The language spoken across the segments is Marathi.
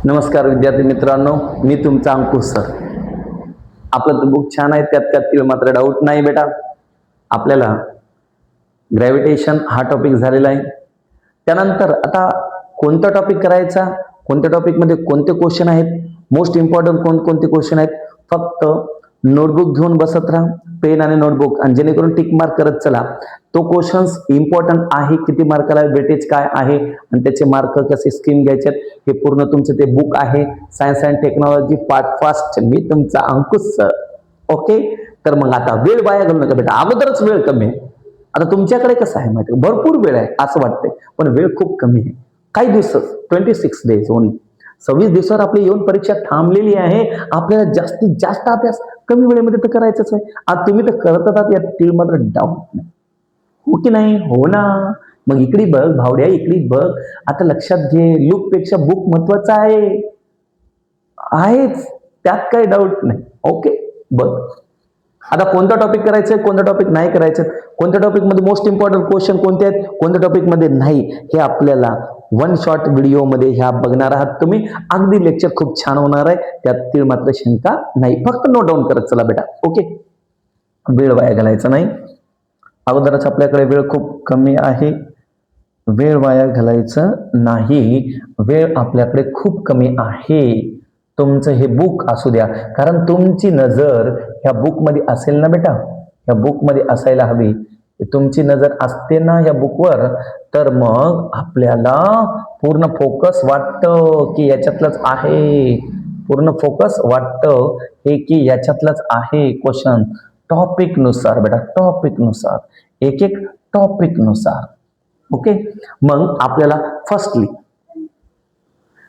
नमस्कार विद्यार्थी मित्रांनो, मी तुमचा अंकुश सर. आपलं तर बुक छान आहे, त्यात मात्र डाऊट नाही बेटा. आपल्याला ग्रॅव्हिटेशन हा टॉपिक झालेला आहे. त्यानंतर आता कोणता टॉपिक करायचा, कोणत्या टॉपिकमध्ये कोणते क्वेश्चन आहेत, मोस्ट इम्पॉर्टंट कोणते क्वेश्चन आहेत, फक्त नोटबुक घेऊन बसत राहा, पेन आणि नोटबुक, आणि जेणेकरून टिक मार्क करत चला. तो क्वेश्चन्स इम्पॉर्टंट आहे, किती मार्काला वेटेज काय आहे आणि त्याचे मार्क कसे स्कीम घ्यायचे, हे पूर्ण तुमचं ते बुक आहे, science and technology part first. मी तुमचा अंकुश सर. ओके, तर मग आता वेळ वाया घालू नका बेटा, अगोदरच वेळ कमी आहे. आता तुमच्याकडे कसं आहे माहिती, भरपूर वेळ आहे असं वाटतंय, पण वेळ खूप कमी आहे. काही दिवस, 26 days ओनली, 26 दिवसावर आपली येऊन परीक्षा थांबलेली आहे. आपल्याला जास्तीत जास्त अभ्यास कमी वेळेमध्ये तर करायचंच आहे. आज तुम्ही तर करत आहात, यात तील मात्र डाऊट नाही. हो की नाही? हो ना. मग इकडे बघ भावड्या, इकडे बघ. आता लक्षात घे, लुक पेक्षा बुक महत्वाचं आहेच, त्यात काही डाऊट नाही. ओके, बघ आता कोणता टॉपिक करायचंय, कोणता टॉपिक नाही करायचं, कोणत्या टॉपिक मध्ये मोस्ट इम्पॉर्टंट क्वेश्चन कोणते आहेत, कोणत्या टॉपिक मध्ये नाही, हे आपल्याला वन शॉर्ट व्हिडिओ मध्ये ह्या बघणार आहात तुम्ही. अगदी लेक्चर खूप छान होणार आहे, त्यात मात्र शंका नाही. फक्त नोट डाऊन करत चला बेटा. ओके, वेळ वाया घालायचा नाही. अगोदरच आपल्याकडे वेळ खूप कमी आहे, वेळ वाया घालायचं नाही. वेळ आपल्याकडे खूप कमी आहे. तुमचं हे बुक असू द्या, कारण तुमची नजर ह्या बुक मध्ये असेल ना बेटा, ह्या बुक मध्ये असायला हवी. तुमची नजर असते ना ह्या बुकवर, तर मग आपल्याला पूर्ण फोकस वाटतं की याच्यातलंच आहे, पूर्ण फोकस वाटतं हे की याच्यातलंच आहे क्वेश्चन. टॉपिक नुसार बेटा, टॉपिक नुसार, एक एक टॉपिक नुसार. ओके, मग आपल्याला फर्स्टली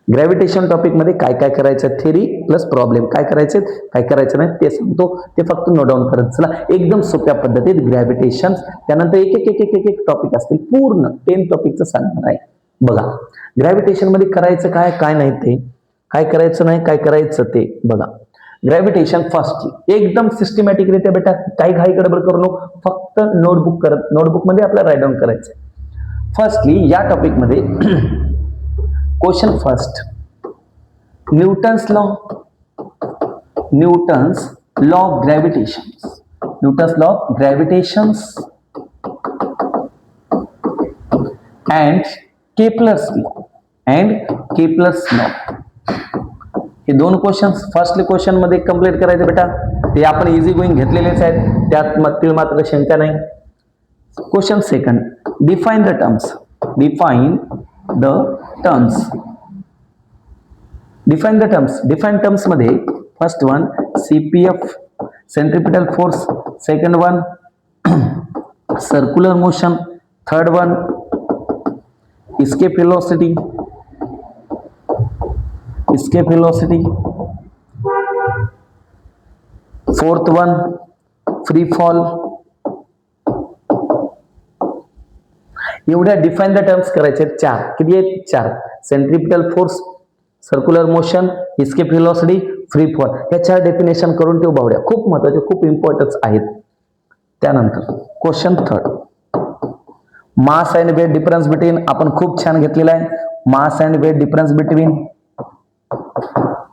ग्रॅव्हिटेशन टॉपिक मध्ये काय काय करायचं, थेरी प्लस प्रॉब्लेम, काय करायचे काय करायचं नाही ते सांगतो. ते फक्त नोट डाऊन करत चला, एकदम सोप्या पद्धतीत ग्रॅव्हिटेशन. त्यानंतर एक टॉपिक असतील, पूर्ण 10 टॉपिकचं सांगणार आहे. बघा, ग्रॅव्हिटेशन मध्ये करायचं काय काय नाही, ते काय करायचं नाही काय करायचं ते बघा. ग्रॅव्हिटेशन फर्स्टली एकदम सिस्टमॅटिकरित्या बेटा, काही घाई गडबड करू नको, फक्त नोटबुक करत, नोटबुक मध्ये आपल्याला राईट डाऊन करायचं. फर्स्टली या टॉपिक मध्ये question first, Newton's law, Newton's law of gravitation, Newton's law of gravitation and Kepler's law, and Kepler's law. हे दोन क्वेश्चन फर्स्टली क्वेश्चन मध्ये कंप्लीट करायचे बेटा. ते आपण इझी गोईंग घेतलेलेच आहेत, त्यात मात्र शंका नाही. Question second, define the terms, define the terms, define the terms. Define terms मध्ये first one CPF, centripetal force, second one circular motion, third one escape velocity, escape velocity, fourth one free fall. एवढ्या डिफाइन द टर्म्स करायचे, चार किती आहेत, चार. Centripetal force, circular motion, escape velocity, free fall, या चार डेफिनेशन करून ठेव बावड्या, खूप महत्वाचे, खूप इम्पॉर्टन्स आहेत. त्यानंतर question third, mass and weight difference between, आपण खूप छान घेतलेला आहे. Mass and weight difference between,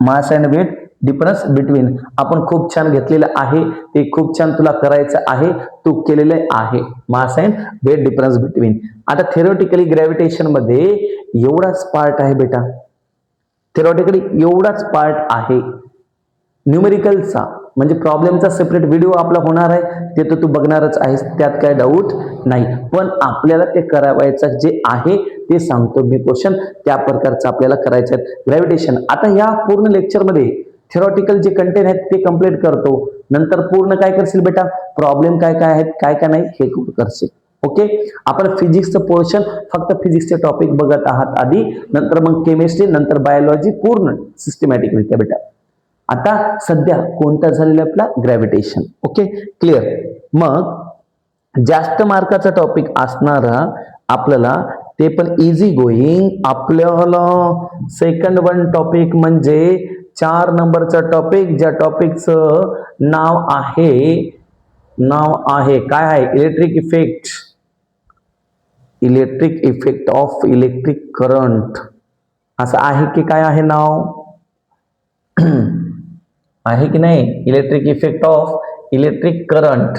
mass and weight difference between आपण खूप छान घेतलेलं आहे, ते खूप छान तुला करायचं आहे, तू केलेले आहे. Mass and weight difference between. आता थेरोटिकली ग्रॅव्हिटेशन मध्ये एवढाच पार्ट आहे बेटा, थेरोटिकली एवढाच पार्ट आहे. न्यूमेरिकलचा म्हणजे प्रॉब्लेमचा सेपरेट व्हिडिओ आपला होणार आहे, ते तर तू बघणारच आहेस, त्यात काय डाऊट नाही. पण आपल्याला ते करावायचं जे आहे ते सांगतो मी क्वेश्चन, त्या प्रकारचं आपल्याला करायचं आहे ग्रॅव्हिटेशन. आता या पूर्ण लेक्चर मध्ये थेरॉटिकल जे कंटेंट आहेत ते कंप्लीट करतो, नंतर पूर्ण काय करशील बेटा, प्रॉब्लेम काय काय आहेत काय काय नाही हे करशील. ओके, आपण फिजिक्सचं पोर्शन, फक्त फिजिक्सचे टॉपिक बघत आहात आधी, नंतर मग केमिस्ट्री, नंतर बायोलॉजी, पूर्ण सिस्टमॅटिक रित्या बेटा. आता सध्या कोणता झालेला आपला, ग्रॅव्हिटेशन. Okay, clear. मग जास्त मार्काचा टॉपिक असणारा आपल्याला, ते पण इझी गोईंग, आपल्याला सेकंड वन टॉपिक म्हणजे 4 नंबरचा टॉपिक, ज्या टॉपिकचं नाव आहे काय आहे, electric effect, electric effect of electric current. असं आहे की काय आहे नाव? आहे की नाही? Electric effect of electric current.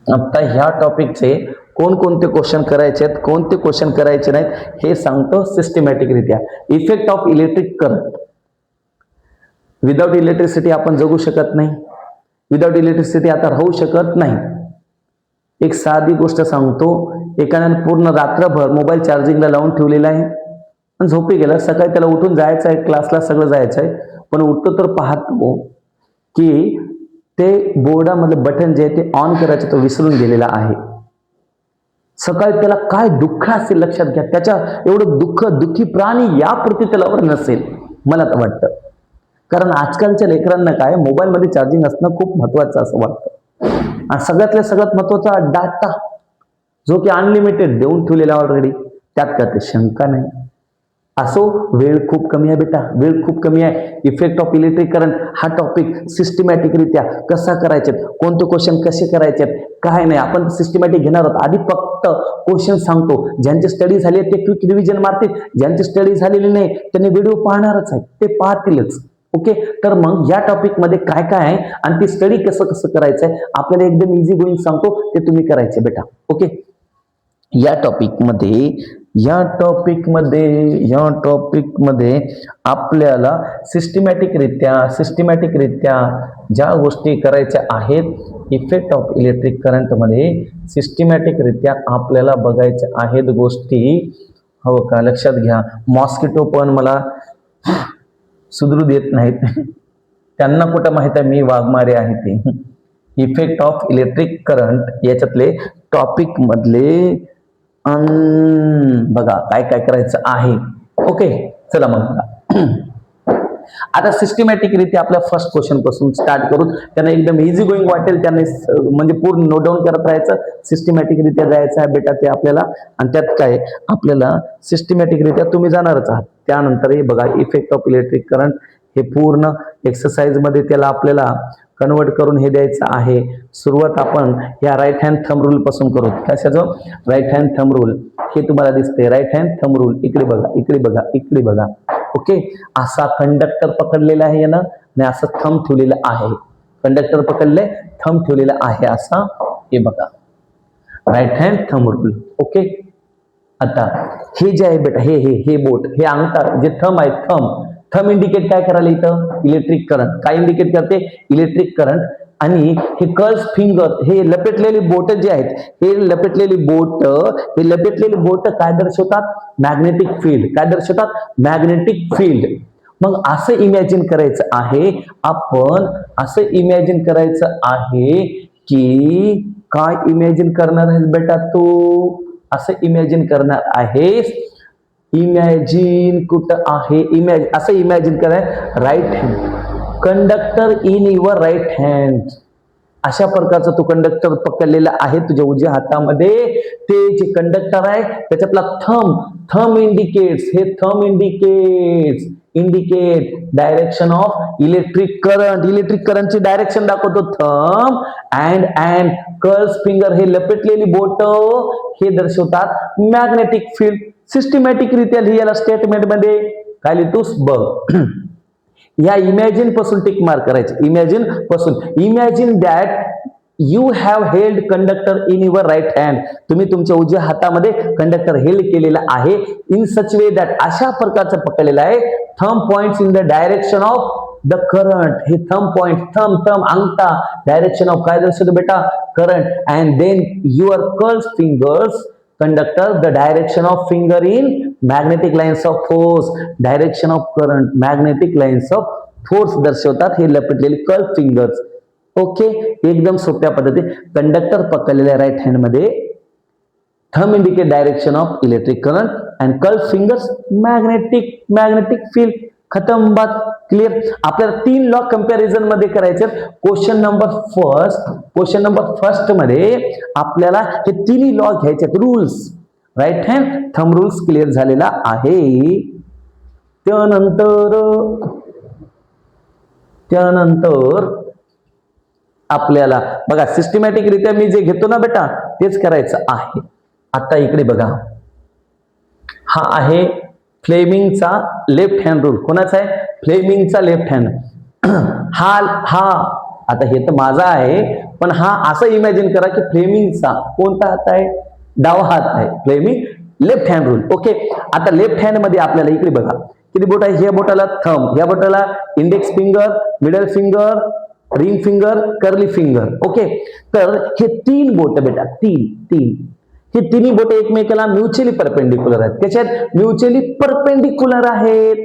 आता ह्या टॉपिकचे कोणकोणते क्वेश्चन करायचे आहेत, कोणते क्वेश्चन करायचे नाहीत हे सांगतो सिस्टमॅटिकरित्या. Effect of electric current. Without electricity आपण जगू शकत नाही, विदाउट इलेक्ट्रिसिटी आता राहू शकत नाही. एक साधी गोष्ट सांगतो, एकाने पूर्ण रात्रभर मोबाईल चार्जिंगला लावून ठेवलेला आहे आणि झोपी गेला. सकाळी त्याला उठून जायचं आहे, क्लासला सगळं जायचं आहे, पण उठतो तर पाहतो की ते बोर्डामधलं बटन जे आहे ते ऑन करायचं तो विसरून गेलेला आहे. सकाळी त्याला काय दुःख असेल लक्षात घ्या. त्याच्या एवढं दुःखी प्राणी या पृथ्वीतलावर नसेल मला तर वाटतं. कारण आजकालच्या लेकरांना काय मोबाईलमध्ये चार्जिंग असणं खूप महत्वाचं असं वाटतं. आणि सगळ्यात महत्वाचा डाटा जो की अनलिमिटेड देऊन ठेवलेला ऑलरेडी, त्यात काय शंका नाही. असो, वेळ खूप कमी आहे बेटा, वेळ खूप कमी आहे. इफेक्ट ऑफ इलेक्ट्रिक करंट हा टॉपिक सिस्टमॅटिकरित्या कसा करायचे, कोणते क्वेश्चन कसे करायचे, काय नाही आपण सिस्टमॅटिक घेणार आहोत. आधी फक्त क्वेश्चन सांगतो, ज्यांचे स्टडी झाले ते क्विक रिव्हिजन मारतील, ज्यांचे स्टडी झालेले नाही त्यांनी व्हिडिओ पाहणारच आहेत, ते पाहतीलच. ओके, तर मग या टॉपिक मध्ये काय काय आहे आणि ती स्टडी कसं कसं करायचंय आपल्याला एकदम इझी गोईंग सांगतो, ते तुम्ही करायचे बेटा. ओके, या टॉपिकमध्ये आपल्याला सिस्टमॅटिकरित्या ज्या गोष्टी करायच्या आहेत, इफेक्ट ऑफ इलेक्ट्रिक करंट मध्ये सिस्टमॅटिकरित्या आपल्याला बघायच्या आहेत गोष्टी. हो का, लक्षात घ्या. मॉस्किटो पण मला सुधरू देत नाहीत. त्यांना कुठं माहित आहे मी वाघमारे आहे ते. इफेक्ट ऑफ इलेक्ट्रिक करंट याच्यातले टॉपिक मधले बघा काय काय करायचं आहे. ओके, चला मग आता सिस्टमॅटिकरित्या आपल्या फर्स्ट क्वेश्चन पासून स्टार्ट करू. त्यांना एकदम इझी गोईंग वाटेल, त्यांनी म्हणजे पूर्ण नोट डाऊन करत राहायचं. सिस्टमॅटिकरित्या जायचं आहे बेटा ते आपल्याला. आणि त्यात काय आपल्याला सिस्टमॅटिकरित्या तुम्ही जाणारच आहात. त्यानंतर हे बघा इफेक्ट ऑफ इलेक्ट्रिक करंट हे पूर्ण एक्सरसाइज मध्ये त्याला आपल्याला कन्वर्ट करून हे द्यायचं आहे. सुरुवात आपण या राईट हँड थंब रूल पासून करू. कशाचं? Right hand thumb rule. हे तुम्हाला दिसते राईट हँड थंब रूल. इकडे बघा, इकडे बघा, इकडे बघा. ओके, असा कंडक्टर पकडलेला आहे यानं आणि असं थंब ठेवलेलं आहे. कंडक्टर पकडले, थंब ठेवलेला आहे असा. हे बघा right hand thumb rule. Okay, आता हे जे आहे बेटा हे बोट, हे अंगठा जे थंब आहे, थंब इंडिकेट काय करायला इथं? Electric current. काय इंडिकेट करते? Electric current. आणि हे कर्स फिंगर, हे लपेटलेली बोट जे आहेत, हे लपेटलेली बोट काय दर्शवतात? Magnetic field. काय दर्शवतात? Magnetic field. मग असं इमॅजिन करायचं आहे आपण, असं इमॅजिन करायचं आहे की काय इमॅजिन करणार आहेस बेटा तू? असं इमॅजिन करणार आहेस. इमॅजिन कुठं आहे? असं इमॅजिन कराय right hand conductor in your right hand. अशा प्रकारचा तो कंडक्टर पकडलेला आहे तुझ्या उजव्या हातामध्ये. ते जे कंडक्टर आहे त्याच्यातला थंब इंडिकेट्स, हे thumb indicate direction of electric current. Electric करंटची डायरेक्शन दाखवतो थंब. अँड कर्स फिंगर, हे लपेटलेली बोट, हे दर्शवतात मॅग्नेटिक फील्ड. सिस्टमॅटिक रित्या लिहायला स्टेटमेंट मध्ये काय लिहितोस बघ. या इमॅजिन पासून टिक मार्क करायचे. Imagine that you have held conductor in your right hand. तुम्ही तुमच्या उजव्या हातामध्ये कंडक्टर हेल्ड केलेला आहे. इन सच वे दॅट, अशा प्रकारचं पकडलेलं आहे. Thumb points in the direction of the current. हे थंब पॉइंट, थंब अंगठा डायरेक्शन ऑफ काय दर्शवतो बेटा? करंट. अँड देन युअर कर्स fingers conductor the direction of finger in magnetic lines of force. Direction of current, magnetic lines of force दर्शवतात हे लपेटलेले कर्व फिंगर्स. ओके, एकदम सोप्या पद्धती. कंडक्टर पकडलेल्या राईट हँड मध्ये, thumb indicate direction of electric current and curve fingers magnetic field. खतम बात, क्लिअर. आपल्याला 3 लॉ कंपॅरिझन मध्ये करायचे. क्वेश्चन नंबर फर्स्ट मध्ये आपल्याला हे 3 लॉ घ्यायचे, rules. Right hand thumb rules clear झालेला आहे. त्यानंतर आपल्याला बघा सिस्टमॅटिक रित्या मी जे घेतो ना बेटा तेच करायचं आहे. आता इकडे बघा, हा आहे फ्लेमिंगचा लेफ्ट हँड रूल. कोणाचा आहे? फ्लेमिंगचा लेफ्ट हँड. हा हा आता हे तर माझा आहे, पण हा असं इमॅजिन करा की फ्लेमिंगचा कोणता हात आहे? डावा हात आहे. Fleming left hand rule. Okay. आता लेफ्ट हँड मध्ये आपल्याला इकडे बघा किती बोट आहे? ह्या बोटाला थंब, ह्या बोटाला index finger, middle finger, ring finger, curly finger. Okay. तर हे 3 बोट बेटा, तीन हे तिन्ही बोटे एकमेकाला म्युच्युअली परपेंडिक्युलर आहेत. कशात? म्युच्युअली परपेंडिक्युलर आहेत.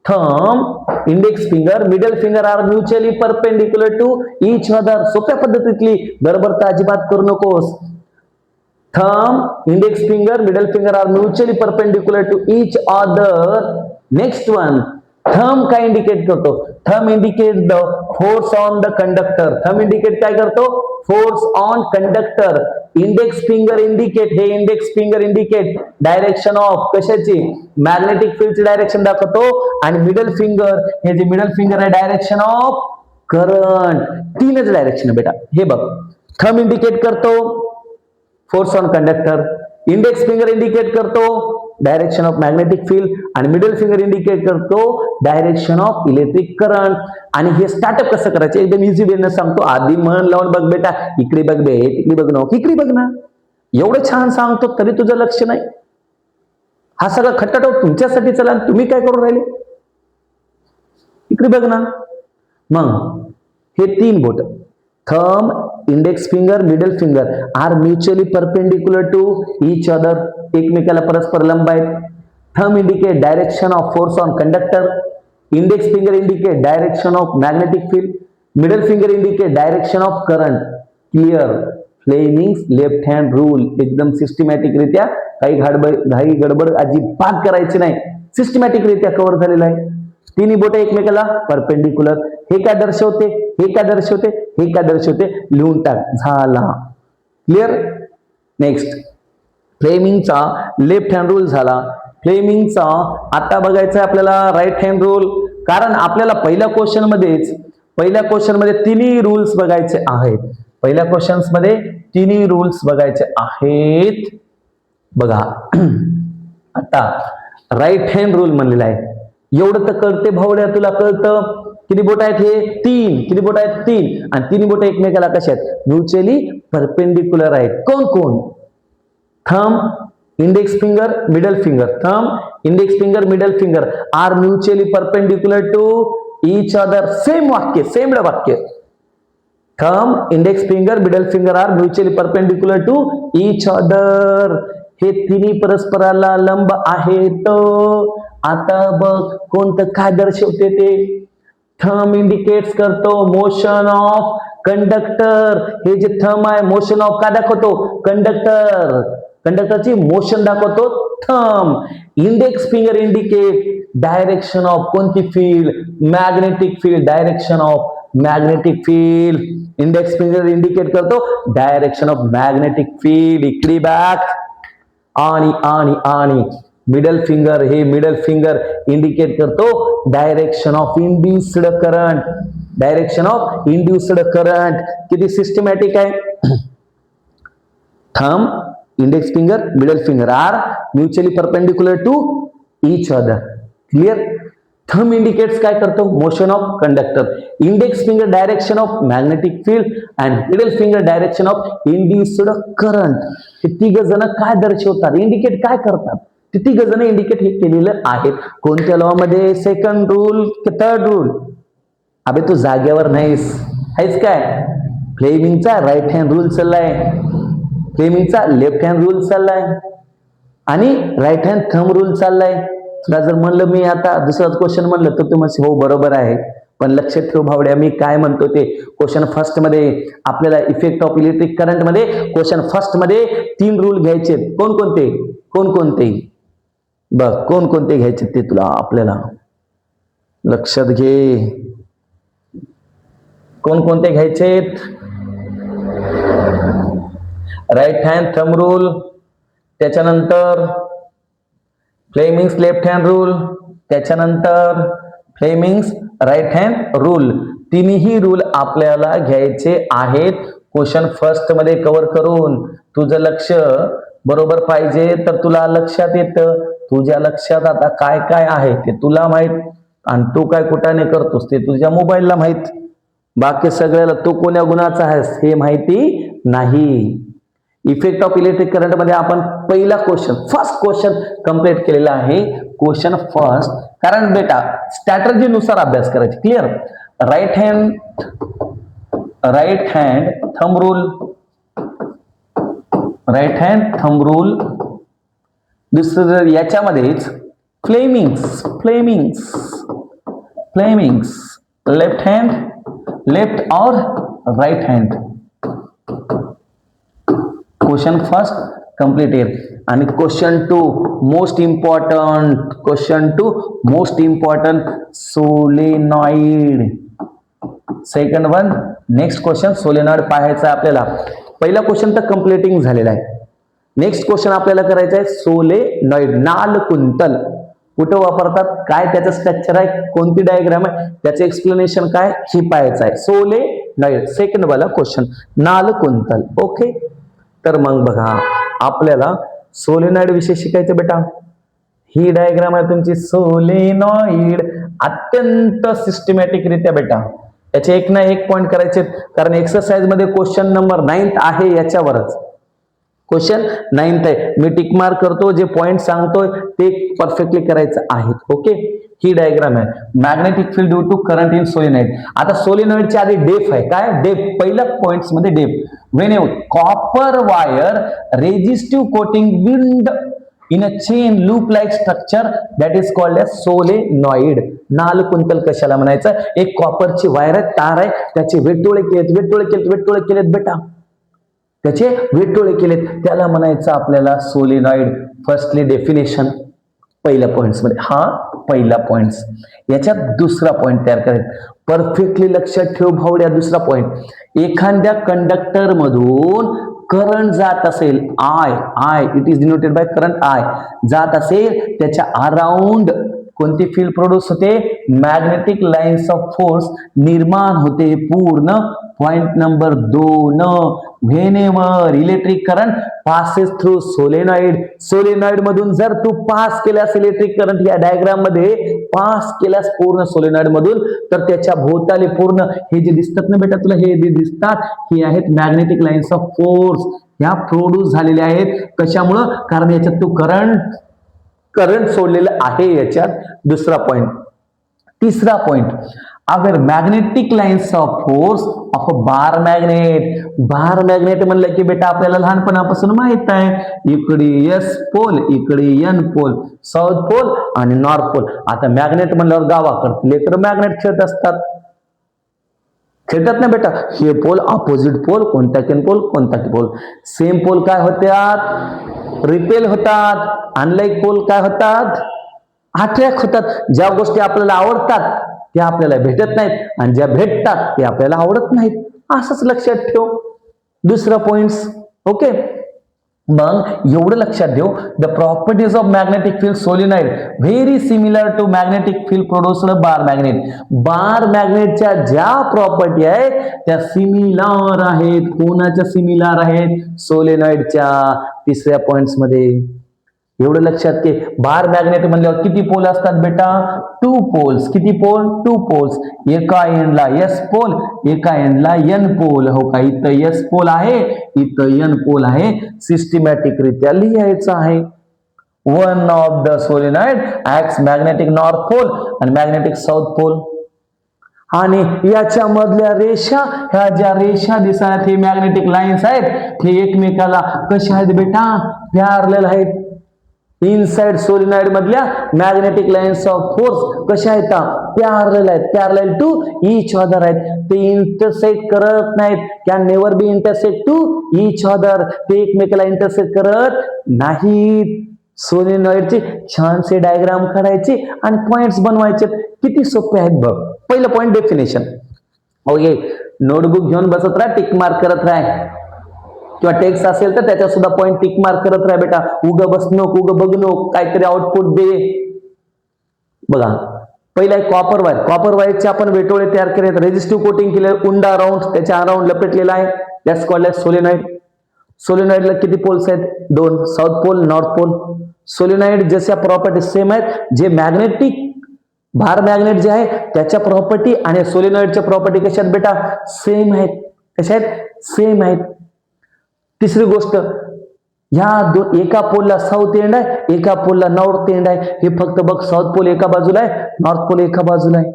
Thumb, index finger, middle finger are mutually perpendicular to each other. सोप्या पद्धतीतली गडबड अजिबात करू नकोस. Thumb, index finger, middle finger are mutually perpendicular to each other. Next one, thumb काय इंडिकेट करतो? Thumb indicate the force on the conductor. Thumb indicate काय करतो? Force on conductor. Index finger indicate, हे index finger indicate direction of कशाची? Magnetic field ची डायरेक्शन दाखवतो. आणि middle finger, हे जे middle finger आहे डायरेक्शन ऑफ करंट. तीनच डायरेक्शन आहे बेटा. हे बघ, थंब इंडिकेट करतो force on conductor, index finger indicate करतो डायरेक्शन ऑफ मॅग्नेटिक फील्ड, आणि मिडल फिंगर इंडिकेट करतो डायरेक्शन ऑफ इलेक्ट्रिक करंट. आणि हे स्टार्टअप कसं करायचं एकदम इझी वेने सांगतो. आधी मन लावून बघ बेटा, इकडे बघ बे, तिकडे बघ नको, इकडे बघ ना. एवढं छान सांगतो तरी तुझं लक्ष नाही. हा सगळा खट्टाटो तुमच्यासाठी चला, तुम्ही काय करू राहिले? इकडे बघ ना. मग हे 3 बोट thumb, index finger, middle finger are mutually perpendicular to each other. एकमेकाला परस्पर लंब आहेत. Thumb indicate direction of force on conductor, index finger indicate direction of magnetic field, middle finger indicate direction of current. Clear? Fleming's left hand rule एकदम सिस्टमॅटिक रित्या, घाई गडबड अजिबात करायची नाही, सिस्टमॅटिक रित्या कव्हर झालेला आहे. तिन्ही बोटे एकमेकाला परपेंडिक्युलर. हे काय दर्शवते? हे काय दर्शवते? हे काय दर्शवते? लिहून टाक. झाला. क्लिअर? नेक्स्ट, फ्लेमिंगचा लेफ्ट हँड रूल झाला. फ्लेमिंगचा आता बघायचा आपल्याला राईट हँड रूल, कारण आपल्याला पहिल्या क्वेश्चन मध्ये तिन्ही रूल्स बघायचे आहेत. पहिल्या क्वेश्चन्स मध्ये तिन्ही रूल्स बघायचे आहेत. बघा आता राईट हँड रूल म्हणलेला आहे. एवढं तर कळते भावड्या, तुला कळतं. किती बोट आहेत? हे 3. किती बोट आहेत? 3. आणि तिन्ही बोट एकमेकाला कशा आहेत? म्युच्युअली परपेंडिक्युलर आहेत. कोण कोण? Thumb, index finger, middle finger. Thumb, index finger, middle finger are mutually perpendicular to each other. Same वाक्य, सेम वाक्य. Thumb, index finger, middle finger are mutually perpendicular to each other. हे तिन्ही परस्पराला लंब आहेत. आता बघ कोणतं काय दर्शवते ते. थंब इंडिकेट्स करतो मोशन ऑफ कंडक्टर. हे जे थंब आहे मोशन ऑफ काय दाखवतो? कंडक्टरची मोशन दाखवतो thumb. Index finger indicate direction of कोणती field? Magnetic field. Direction of magnetic field. Index finger indicate करतो डायरेक्शन ऑफ मॅग्नेटिक फील्ड. इकडे बॅक. आणि मिडल फिंगर, हे मिडल फिंगर इंडिकेट करतो direction of induced current. Direction of induced current. किती सिस्टमॅटिक आहे. Thumb, index finger, middle finger are mutually perpendicular to each other. Clear? Thumb indicates काय करतो? Motion of conductor. Index finger direction of magnetic field and middle finger direction of induced current. हे तिघ जण काय दर्शवतात? इंडिकेट काय करतात? ते तिघ जण इंडिकेट हे केलेलं आहेत. कोणत्या लॉ मध्ये? सेकंड रूल की थर्ड रूल? अबे तू जागेवर नाहीस, आहेस काय? फ्लेमिंगचा राईट हँड रूल चाललाय, फ्लेमिंगचा लेफ्ट हँड रूल चाललाय, आणि राईट हँड थंब रूल चाललाय. तुला जर म्हणलं मी आता दुसरा क्वेश्चन म्हणलं तर तू म्हणशील हो बरोबर आहे, पण लक्षात ठेव भावड्या मी काय म्हणतो ते. क्वेश्चन फर्स्ट मध्ये आपल्याला इफेक्ट ऑफ इलेक्ट्रिक करंट मध्ये क्वेश्चन फर्स्ट मध्ये 3 रूल घ्यायचे. कोणकोणते? बघ कोणकोणते घ्यायचे ते तुला आपल्याला लक्षात घे. कोणकोणते घ्यायचेत? राईट हँड थंब रूल, त्याच्यानंतर फ्लेमिंग्स लेफ्ट हँड रूल, त्याच्यानंतर फ्लेमिंग्स राईट हँड रूल. तिन्ही रूल आपल्याला घ्यायचे आहेत क्वेश्चन फर्स्ट मध्ये कव्हर करून. तुझं लक्ष बरोबर पाहिजे तर तुला लक्षात येतं, तुझ्या लक्षात आता काय काय आहे ते तुला माहित, आणि तू काय कुठाने करतोस ते तुझ्या मोबाईलला माहित. बाकी सगळ्याला तू कोण्या गुणाचा आहेस हे माहिती नाही. इफेक्ट ऑफ इलेक्ट्रिक करंट मध्ये आपण पहिला फर्स्ट क्वेश्चन कंप्लीट केलेला आहे. क्वेश्चन फर्स्ट, कारण बेटा स्ट्रॅटर्जी नुसार अभ्यास करायचे. Clear. Right hand thumb rule. दुसरं याच्यामध्येच फ्लेमिंग्स लेफ्ट और right hand. Question first completed. आणि question two most important solenoid. Second one, next question solenoid पाहायचा आपल्याला. पहिला क्वेश्चन तर कंप्लीटिंग झालेला आहे. नेक्स्ट क्वेश्चन आपल्याला करायचा आहे सोलेनॉइड. नालकुंतल कुठं वापरतात, काय त्याचं स्ट्रक्चर आहे, कोणती डायग्राम आहे, त्याचं एक्सप्लेनेशन काय हे पाहायचं आहे. सोलेनॉइड सेकंड वाला क्वेश्चन नालकुंतल. ओके. तर मग बघा आपल्याला सोलेनॉइड विषयी शिकायचं बेटा. ही डायग्राम आहे तुमची सोलेनॉइड. अत्यंत सिस्टमॅटिक रित्या बेटा याचे एक ना एक पॉइंट करायचे, कारण एक्सरसाइज मध्ये क्वेश्चन नंबर 9 आहे याच्यावरच. क्वेश्चन 9 आहे. मी टिक मार्क करतो, जे पॉइंट सांगतोय ते परफेक्टली करायचं आहे. ओके. ही डायग्राम आहे magnetic field due to current in solenoid. आता सोलेनॉइडच्या आधी डेफ आहे. काय डेफ? पहिल्या पॉइंट्स मध्ये डेफ. When copper wire resistive coating wind in a chain loop like structure that is called as solenoid. नालकुंतल कशाला म्हणायचं? एक कॉपरची वायर आहे, तार आहे, त्याचे वेटोळे केलेत बेटा, त्याचे वेटोळे केलेत, त्याला म्हणायचं आपल्याला सोलेनॉइड. फर्स्टली डेफिनेशन पहिल्या पॉइंट्स मध्ये, हा पहिला पॉइंट्स. याच्यात दुसरा पॉइंट तयार करायचा. परफेक्टली लक्षात ठेव भावड्या. दुसरा पॉइंट, एखाद्या कंडक्टर मधून करंट जात असेल, I it is denoted by current, I जात असेल, त्याच्या अराउंड कोणती फील्ड प्रोड्यूस होते? मॅग्नेटिक लाईन्स ऑफ फोर्स निर्माण होते पूर्ण. Point number 2, whenever electric current passes through solenoid. Solenoid मधून जर तू पास केल्यास इलेक्ट्रिक करंट, या डायग्राम मध्ये पास केल्यास पूर्ण सोलेनॉइड मधून, तर त्याच्या भोवताली पूर्ण हे जे दिसतात ना बेटा तुला, हे जे दिसतात हे आहेत मॅग्नेटिक लाईन्स ऑफ फोर्स. ह्या प्रोड्यूस झालेल्या आहेत. कशामुळं? कारण याच्यात तू करंट सोडलेलं आहे याच्यात. दुसरा पॉइंट. तिसरा पॉइंट, अगर magnetic lines of force of a bar magnet म्हणलं की बेटा आपल्याला लहानपणापासून माहित आहे, इकडे एस पोल, इकडे एन पोल, साऊथ पोल आणि नॉर्थ पोल. आता मॅग्नेट म्हणल्यावर गावाकडे लेकर मॅग्नेट खेळतात ना बेटा. हे पोल अपोजिट पोल, कोणता पोल. सेम पोल काय होतात? रिपेल होतात. अनलाईक पोल काय होतात? अट्रॅक्ट होतात. ज्या गोष्टी आपल्याला आवडतात त्या आपल्याला भेटत नाहीत, आणि ज्या भेटतात ते आपल्याला आवडत नाहीत. असंच लक्षात ठेव. दुसरा पॉइंट्स. ओके. मग एवढं लक्षात ठेव, the properties of magnetic field solenoid very similar to magnetic field produced bar magnet. Bar मॅग्नेटच्या ज्या प्रॉपर्टी आहेत त्या सिमिलर आहेत. कोणाच्या सिमिलर आहेत? सोलेनॉइडच्या. तिसऱ्या पॉइंट्स मध्ये एवढं लक्षात घे. बार मॅग्नेट म्हणल्यावर किती पोल असतात बेटा? 2 पोल्स. किती पोल? 2 पोल्स. एका एंडला एस पोल, एका एंडला एन पोल. हो का? इथं एस पोल आहे, इथं एन पोल आहे. सिस्टमॅटिक रित्या लिहायचं आहे. One of the solenoid acts magnetic north pole आणि मॅग्नेटिक साऊथ पोल. आणि याच्या मधल्या रेषा, ह्या ज्या रेषा दिसतात हे मॅग्नेटिक लाईन्स आहेत, हे एकमेकाला कशा आहेत बेटा? पॅरलल आहेत. इनसाइड सोलेनॉइड मधल्या मॅग्नेटिक लाईन्स ऑफ फोर्स कशा आहेत? पॅरलल आहेत. पॅरलल टू ईच अदर आहेत. ते इंटरसेक्ट करत नाहीत. Can never be intersect to each other. ते एकमेकाला इंटरसेक्ट करत नाहीत. सोलेनॉइडचे छानसे डायग्राम काढायचे आणि पॉइंट्स बनवायचे. किती सोपे आहेत बघ. पहिलं पॉइंट डेफिनेशन. ओके. नोटबुक घेऊन बसत राहा, टिक मार्क करत राहा, किंवा टेक्स्ट असेल तर त्याच्यात सुद्धा पॉइंट टिक मार्क करत राहा बेटा. उग बस नको, उग बघ नको, काहीतरी आउटपुट दे. बघा पहिला एक कॉपर वायर. कॉपर वायरचे आपण वेटोळे तयार केले, रेजिस्टिव्ह कोटिंग केले, उंडा राऊंड त्याच्या अराउंड लपेटलेला आहे. That's called as solenoid. सोलेनॉइडला किती पोल्स आहेत? 2. South pole, north pole. Solenoid जशा प्रॉपर्टी सेम आहेत, जे मॅग्नेटिक भार मॅग्नेट जे आहे त्याच्या प्रॉपर्टी आणि सोलेनॉइडच्या प्रॉपर्टी कशा आहेत बेटा? सेम आहेत. कशा आहेत? सेम आहेत. तिसरी गोष्ट, एका पोलला साऊथ एंड आहे, एका पोलला नॉर्थ एंड आहे. हे फक्त बघ, साऊथ पोल एका बाजूला आहे, नॉर्थ पोल एका बाजूला आहे.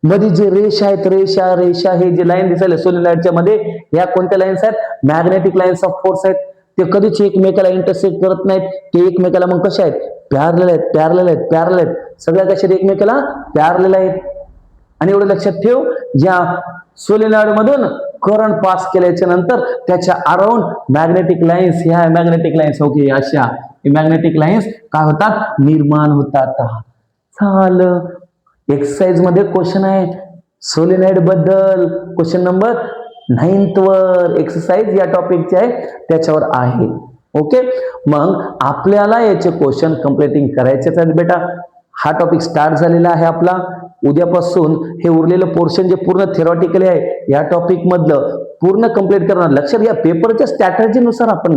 मध्ये जे रेषा आहेत, रेषा हे जे लाईन दिसायला सोलेनॉइडच्या मध्ये, या कोणत्या लाईन्स आहेत? मॅग्नेटिक लाईन्स ऑफ फोर्स आहेत. ते कधीच एकमेकाला इंटरसेक्ट करत नाहीत. ते एकमेकाला मग कशा आहेत? पॅरलल आहेत. सगळ्या कशा एकमेकाला पॅरलल आहेत. आणि एवढं लक्षात ठेव, ज्या सोलेनॉइड मधून करंट पास केल्याच्या नंतर त्याच्या अराउंड मॅग्नेटिक लाईन्स, ह्या मॅग्नेटिक लाईन्स ओके अशा मॅग्नेटिक लाईन्स काय होतात? निर्माण होतात. झालं. एक्सरसाइज मध्ये क्वेश्चन आहे सोलेनॉइड बद्दल, क्वेश्चन नंबर 9th वर एक्सरसाइज या टॉपिकचे आहे, त्याच्यावर आहे. ओके, मग आपल्याला याचे क्वेश्चन कंप्लीटिंग करायचेच आहेत बेटा. हा टॉपिक स्टार्ट झालेला आहे आपला. उद्यापासून हे उरलेलं पोर्शन जे पूर्ण थेरॉटिकली आहे, या टॉपिक मधलं पूर्ण कंप्लीट करणार. लक्षात घ्या, पेपरच्या स्ट्रॅटर्जीनुसार आपण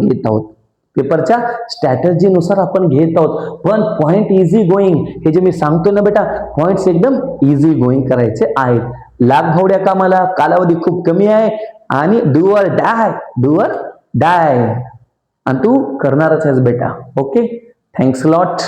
घेत आहोत. पण पॉइंट इझी गोईंग, हे जे मी सांगतो ना बेटा, पॉइंट्स एकदम इझी गोईंग करायचे आहेत. लाग भावड्या कामाला, कालावधी खूप कमी आहे आणि डू ऑर डाय आणि तू करणारच आहेस बेटा. Okay, thanks lot.